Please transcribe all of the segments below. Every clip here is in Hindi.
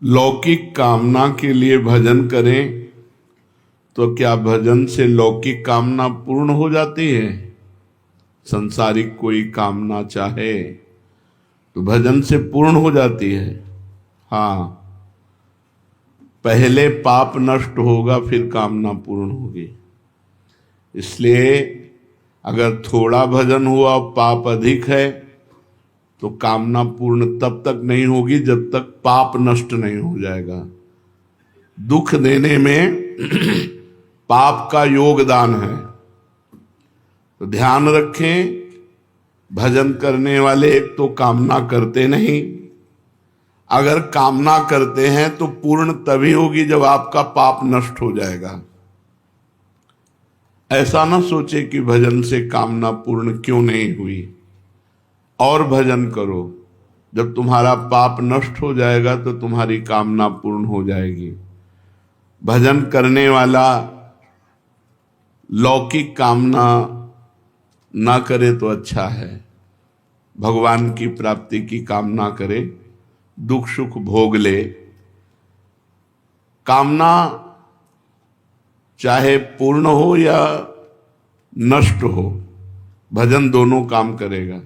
लौकिक कामना के लिए भजन करें तो क्या भजन से लौकिक कामना पूर्ण हो जाती है? संसारिक कोई कामना चाहे तो भजन से पूर्ण हो जाती है। हाँ, पहले पाप नष्ट होगा फिर कामना पूर्ण होगी। इसलिए अगर थोड़ा भजन हुआ और पाप अधिक है तो कामना पूर्ण तब तक नहीं होगी जब तक पाप नष्ट नहीं हो जाएगा। दुख देने में पाप का योगदान है, तो ध्यान रखें। भजन करने वाले एक तो कामना करते नहीं, अगर कामना करते हैं तो पूर्ण तभी होगी जब आपका पाप नष्ट हो जाएगा। ऐसा ना सोचे कि भजन से कामना पूर्ण क्यों नहीं हुई, और भजन करो। जब तुम्हारा पाप नष्ट हो जाएगा तो तुम्हारी कामना पूर्ण हो जाएगी। भजन करने वाला लौकिक कामना ना करे तो अच्छा है, भगवान की प्राप्ति की कामना करे, दुख सुख भोग ले। कामना चाहे पूर्ण हो या नष्ट हो, भजन दोनों काम करेगा।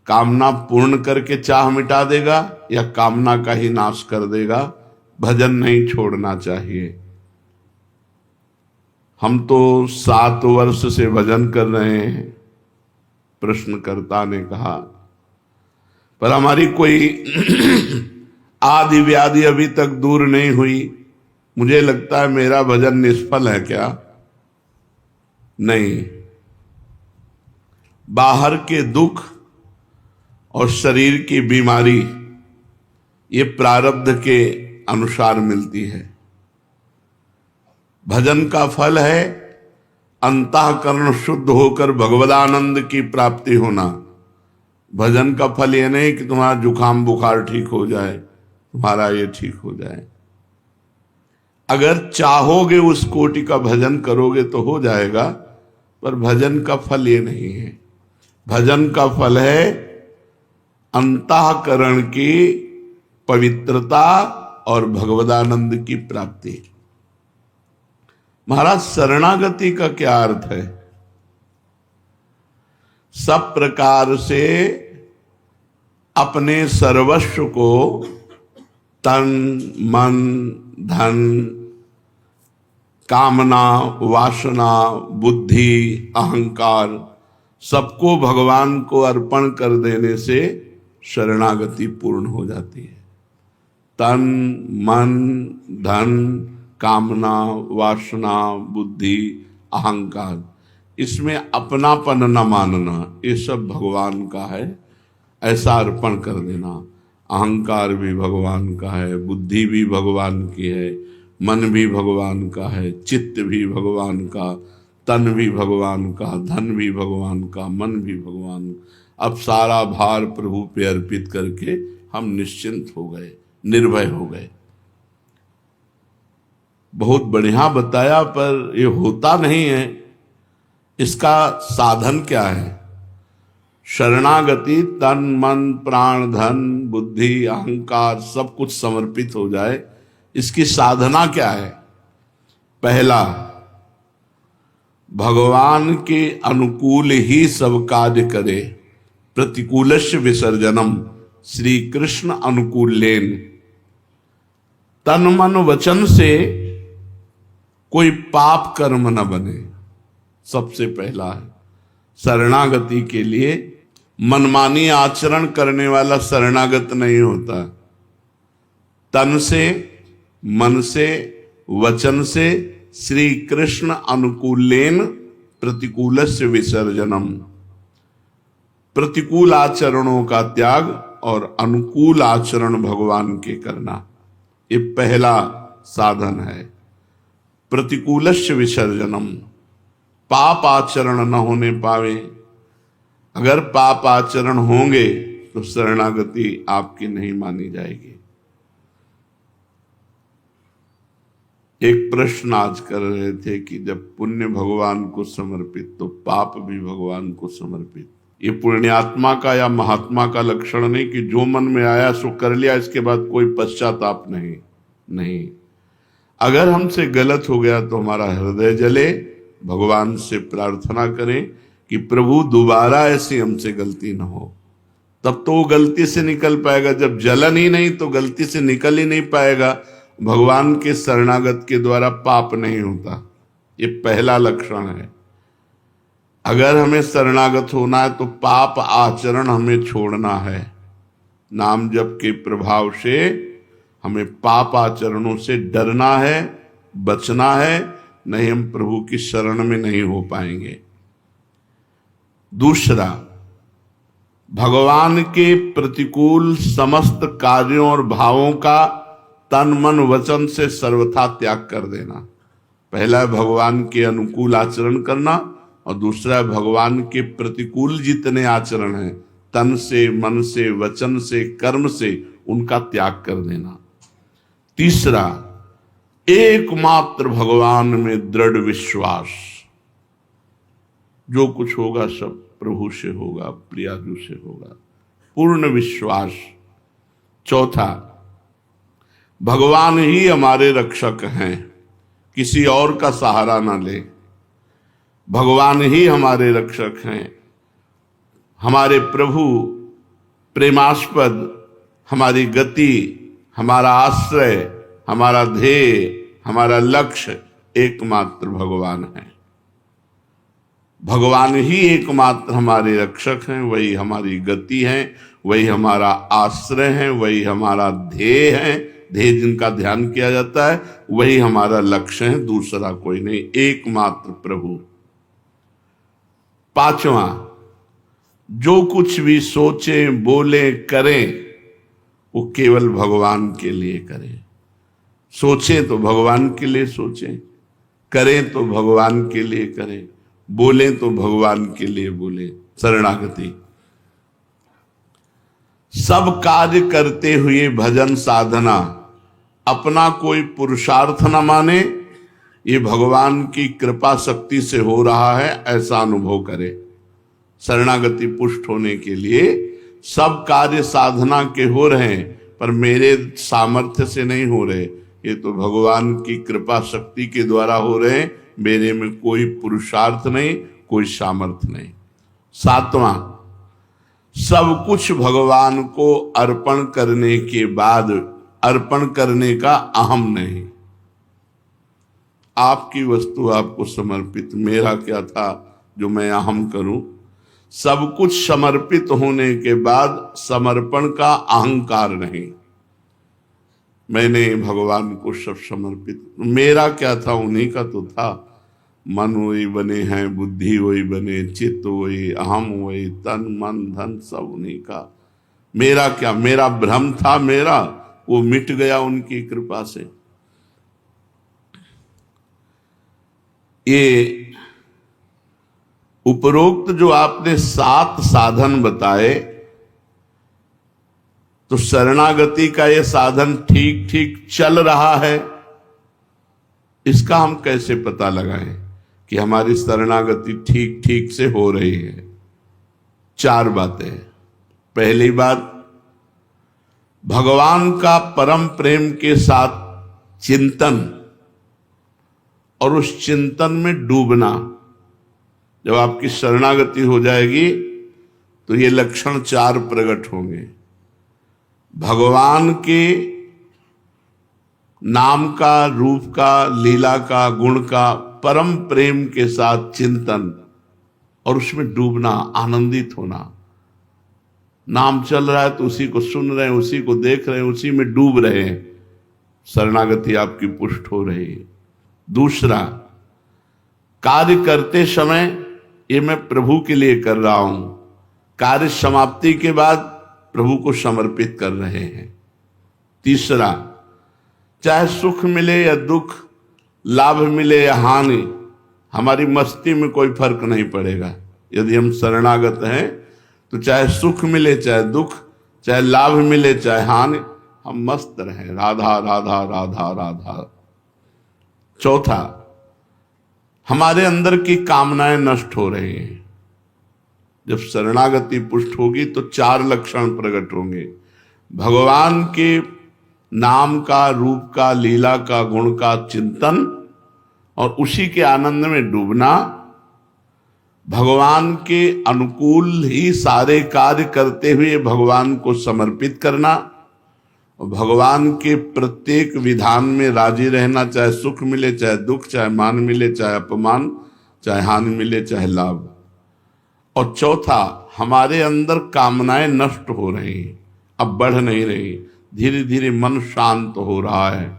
कामना पूर्ण करके चाह मिटा देगा या कामना का ही नाश कर देगा। भजन नहीं छोड़ना चाहिए। हम तो 7 वर्ष से भजन कर रहे हैं, प्रश्नकर्ता ने कहा, पर हमारी कोई आदि व्याधि अभी तक दूर नहीं हुई। मुझे लगता है मेरा भजन निष्फल है क्या? नहीं, बाहर के दुख और शरीर की बीमारी ये प्रारब्ध के अनुसार मिलती है। भजन का फल है अंतःकरण शुद्ध होकर भगवदानंद की प्राप्ति होना। भजन का फल ये नहीं कि तुम्हारा जुकाम बुखार ठीक हो जाए, तुम्हारा ये ठीक हो जाए। अगर चाहोगे उस कोटि का भजन करोगे तो हो जाएगा, पर भजन का फल ये नहीं है। भजन का फल है अंतःकरण की पवित्रता और भगवदानंद की प्राप्ति। महाराज, शरणागति का क्या अर्थ है? सब प्रकार से अपने सर्वस्व को, तन मन धन कामना वासना बुद्धि अहंकार सबको भगवान को अर्पण कर देने से शरणागति पूर्ण हो जाती है। तन मन धन कामना वासना बुद्धि अहंकार, इसमें अपनापन न मानना, ये सब भगवान का है, ऐसा अर्पण कर देना। अहंकार भी भगवान का है, बुद्धि भी भगवान की है, मन भी भगवान का है, चित्त भी भगवान का, तन भी भगवान का, धन भी भगवान का, मन भी भगवान। अब सारा भार प्रभु पे अर्पित करके हम निश्चिंत हो गए, निर्भय हो गए। बहुत बढ़िया बताया, पर ये होता नहीं है। इसका साधन क्या है? शरणागति, तन मन प्राण धन बुद्धि अहंकार सब कुछ समर्पित हो जाए, इसकी साधना क्या है? पहला, भगवान के अनुकूल ही सब कार्य करे, प्रतिकूलस्य विसर्जनम, श्री कृष्ण अनुकूलेन। तन मन वचन से कोई पाप कर्म न बने, सबसे पहला है। शरणागति के लिए मनमानी आचरण करने वाला शरणागत नहीं होता। तन से मन से वचन से श्री कृष्ण अनुकूलेन प्रतिकूलस्य विसर्जनम, प्रतिकूल आचरणों का त्याग और अनुकूल आचरण भगवान के करना, ये पहला साधन है। प्रतिकूलस्य विसर्जनम, पाप आचरण न होने पावे। अगर पाप आचरण होंगे तो शरणागति आपकी नहीं मानी जाएगी। एक प्रश्न आज कर रहे थे कि जब पुण्य भगवान को समर्पित तो पाप भी भगवान को समर्पित, ये पुण्यात्मा का या महात्मा का लक्षण नहीं कि जो मन में आया सो कर लिया, इसके बाद कोई पश्चाताप नहीं। नहीं, अगर हमसे गलत हो गया तो हमारा हृदय जले, भगवान से प्रार्थना करें कि प्रभु दोबारा ऐसी हमसे गलती ना हो, तब तो वो गलती से निकल पाएगा। जब जलन ही नहीं तो गलती से निकल ही नहीं पाएगा। भगवान के शरणागत के द्वारा पाप नहीं होता, ये पहला लक्षण है। अगर हमें शरणागत होना है तो पाप आचरण हमें छोड़ना है। नाम जप के प्रभाव से हमें पाप आचरणों से डरना है, बचना है, नहीं हम प्रभु की शरण में नहीं हो पाएंगे। दूसरा, भगवान के प्रतिकूल समस्त कार्यों और भावों का तन मन वचन से सर्वथा त्याग कर देना। पहला है भगवान के अनुकूल आचरण करना, और दूसरा है भगवान के प्रतिकूल जितने आचरण हैं तन से, मन से, वचन से, कर्म से, उनका त्याग कर देना। तीसरा, एकमात्र भगवान में दृढ़ विश्वास, जो कुछ होगा सब प्रभु से होगा, प्रियाजू से होगा, पूर्ण विश्वास। चौथा, भगवान ही हमारे रक्षक हैं, किसी और का सहारा ना ले। भगवान ही हमारे रक्षक हैं, हमारे प्रभु प्रेमास्पद, हमारी गति, हमारा आश्रय, हमारा ध्येय, हमारा लक्ष्य एकमात्र भगवान है। भगवान ही एकमात्र हमारे रक्षक हैं, वही हमारी गति है, वही हमारा आश्रय है, वही हमारा ध्येय है। ध्येय जिनका ध्यान किया जाता है वही हमारा लक्ष्य है, दूसरा कोई नहीं, एकमात्र प्रभु। पांचवा, जो कुछ भी सोचें, बोले, करें वो केवल भगवान के लिए करें। सोचें तो भगवान के लिए सोचें, करें तो भगवान के लिए करें, बोलें तो भगवान के लिए बोले। शरणागति, सब कार्य करते हुए भजन साधना अपना कोई पुरुषार्थ न माने, ये भगवान की कृपा शक्ति से हो रहा है ऐसा अनुभव करे। शरणागति पुष्ट होने के लिए सब कार्य साधना के हो रहे हैं, पर मेरे सामर्थ्य से नहीं हो रहे, ये तो भगवान की कृपा शक्ति के द्वारा हो रहे हैं, मेरे में कोई पुरुषार्थ नहीं, कोई सामर्थ्य नहीं। सातवां, सब कुछ भगवान को अर्पण करने के बाद अर्पण करने का अहम नहीं। आपकी वस्तु आपको समर्पित, मेरा क्या था जो मैं अहम करूं। सब कुछ समर्पित होने के बाद समर्पण का अहंकार नहीं। मैंने भगवान को सब समर्पित, मेरा क्या था, उन्हीं का तो था। मन वही बने हैं, बुद्धि वही बने, चित्त वही, अहम वही, तन मन धन सब उन्हीं का। मेरा क्या, मेरा भ्रम था, मेरा वो मिट गया उनकी कृपा से। ये उपरोक्त जो आपने 7 साधन बताए, तो शरणागति का ये साधन ठीक ठीक चल रहा है, इसका हम कैसे पता लगाएं कि हमारी शरणागति ठीक ठीक से हो रही है। 4 बातें। पहली बात, भगवान का परम प्रेम के साथ चिंतन और उस चिंतन में डूबना। जब आपकी शरणागति हो जाएगी तो ये लक्षण 4 प्रकट होंगे। भगवान के नाम का, रूप का, लीला का, गुण का परम प्रेम के साथ चिंतन और उसमें डूबना, आनंदित होना। नाम चल रहा है तो उसी को सुन रहे हैं, उसी को देख रहे हैं, उसी में डूब रहे हैं, शरणागति आपकी पुष्ट हो रही है। दूसरा, कार्य करते समय ये मैं प्रभु के लिए कर रहा हूं, कार्य समाप्ति के बाद प्रभु को समर्पित कर रहे हैं। तीसरा, चाहे सुख मिले या दुख, लाभ मिले या हानि, हमारी मस्ती में कोई फर्क नहीं पड़ेगा। यदि हम शरणागत हैं तो चाहे सुख मिले चाहे दुख, चाहे लाभ मिले चाहे हानि, हम मस्त रहें, राधा राधा राधा राधा। चौथा, हमारे अंदर की कामनाएं नष्ट हो रही हैं। जब शरणागति पुष्ट होगी तो 4 लक्षण प्रकट होंगे। भगवान के नाम का, रूप का, लीला का, गुण का चिंतन और उसी के आनंद में डूबना, भगवान के अनुकूल ही सारे कार्य करते हुए भगवान को समर्पित करना और भगवान के प्रत्येक विधान में राजी रहना, चाहे सुख मिले, चाहे दुख, चाहे मान मिले, चाहे अपमान, चाहे हानि मिले, चाहे लाभ। और चौथा, हमारे अंदर कामनाएं नष्ट हो रही, अब बढ़ नहीं रही, धीरे धीरे मन शांत हो रहा है।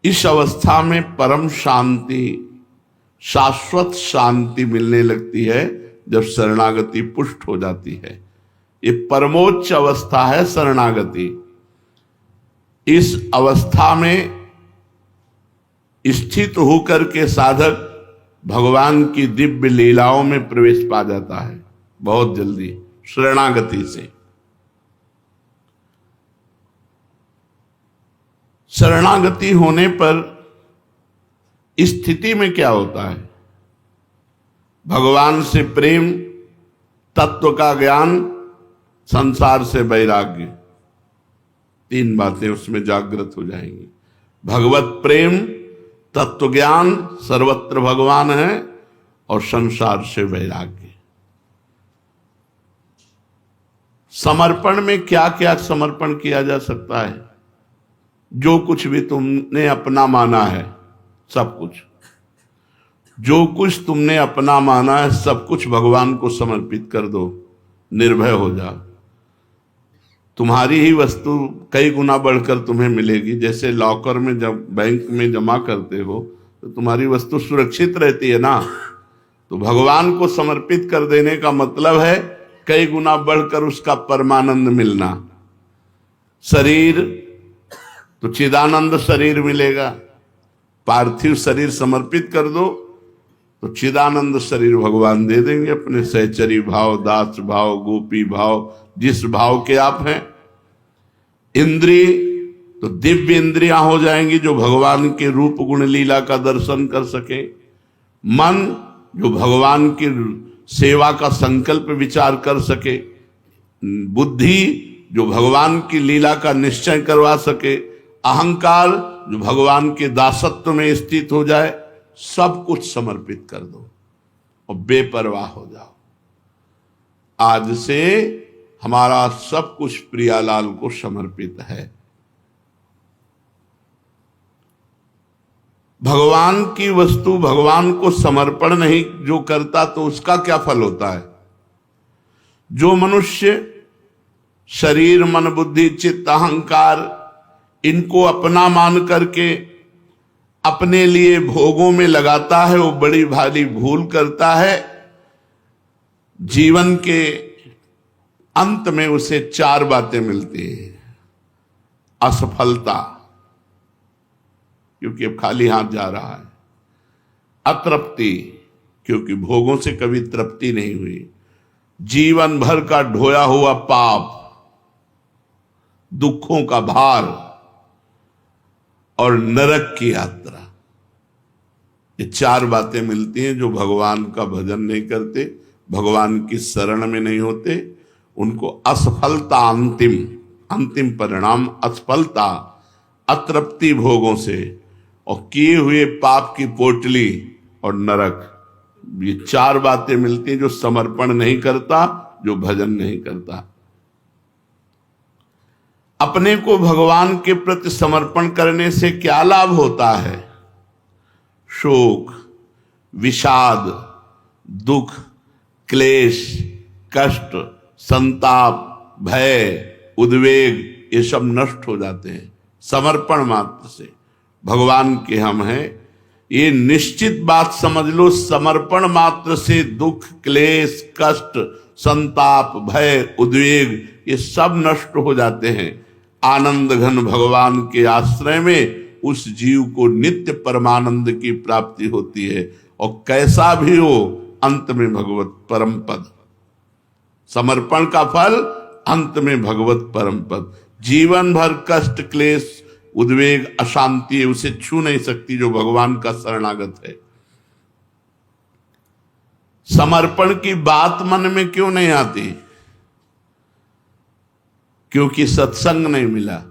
इस अवस्था में परम शांति, शाश्वत शांति मिलने लगती है जब शरणागति पुष्ट हो जाती है। ये परमोच्च अवस्था है शरणागति। इस अवस्था में स्थित होकर के साधक भगवान की दिव्य लीलाओं में प्रवेश पा जाता है बहुत जल्दी शरणागति से। शरणागति होने पर स्थिति में क्या होता है? भगवान से प्रेम, तत्व का ज्ञान, संसार से वैराग्य, 3 बातें उसमें जागृत हो जाएंगी। भगवत प्रेम, तत्व ज्ञान, सर्वत्र भगवान है, और संसार से वैराग्य। समर्पण में क्या क्या समर्पण किया जा सकता है? जो कुछ भी तुमने अपना माना है, सब कुछ, जो कुछ तुमने अपना माना है, सब कुछ भगवान को समर्पित कर दो, निर्भय हो जा। तुम्हारी ही वस्तु कई गुना बढ़कर तुम्हें मिलेगी। जैसे लॉकर में जब बैंक में जमा करते हो तो तुम्हारी वस्तु सुरक्षित रहती है ना, तो भगवान को समर्पित कर देने का मतलब है कई गुना बढ़कर उसका परमानंद मिलना। शरीर तो चिदानंद शरीर मिलेगा, पार्थिव शरीर समर्पित कर दो तो चिदानंद शरीर भगवान दे देंगे अपने सहचरी भाव, दास भाव, गोपी भाव, जिस भाव के आप हैं। इंद्रिय तो दिव्य इंद्रियां हो जाएंगी जो भगवान के रूप गुण लीला का दर्शन कर सके। मन जो भगवान की सेवा का संकल्प विचार कर सके। बुद्धि जो भगवान की लीला का निश्चय करवा सके। अहंकार जो भगवान के दासत्व में स्थित हो जाए। सब कुछ समर्पित कर दो और बेपरवाह हो जाओ। आज से हमारा सब कुछ प्रियालाल को समर्पित है। भगवान की वस्तु भगवान को समर्पण नहीं जो करता तो उसका क्या फल होता है? जो मनुष्य शरीर, मन, बुद्धि, चित्त, अहंकार इनको अपना मान करके अपने लिए भोगों में लगाता है, वो बड़ी भारी भूल करता है। जीवन के अंत में उसे 4 बातें मिलती हैं। असफलता, क्योंकि अब खाली हाथ जा रहा है। अतृप्ति, क्योंकि भोगों से कभी तृप्ति नहीं हुई। जीवन भर का ढोया हुआ पाप, दुखों का भार और नरक की यात्रा। ये 4 बातें मिलती हैं जो भगवान का भजन नहीं करते, भगवान की शरण में नहीं होते। उनको असफलता, अंतिम परिणाम असफलता, अतृप्ति भोगों से और किए हुए पाप की पोटली और नरक। ये 4 बातें मिलती हैं जो समर्पण नहीं करता, जो भजन नहीं करता। अपने को भगवान के प्रति समर्पण करने से क्या लाभ होता है? शोक, विषाद, दुख, क्लेश, कष्ट, संताप, भय, उद्वेग ये सब नष्ट हो जाते हैं समर्पण मात्र से। भगवान के हम हैं, ये निश्चित बात समझ लो। समर्पण मात्र से दुख, क्लेश, कष्ट, संताप, भय, उद्वेग ये सब नष्ट हो जाते हैं। आनंद घन भगवान के आश्रय में उस जीव को नित्य परमानंद की प्राप्ति होती है। और कैसा भी हो, अंत में भगवत परम पद। समर्पण का फल अंत में भगवत परम पद। जीवन भर कष्ट, क्लेश, उद्वेग, अशांति उसे छू नहीं सकती जो भगवान का शरणागत है। समर्पण की बात मन में क्यों नहीं आती? क्योंकि सत्संग नहीं मिला।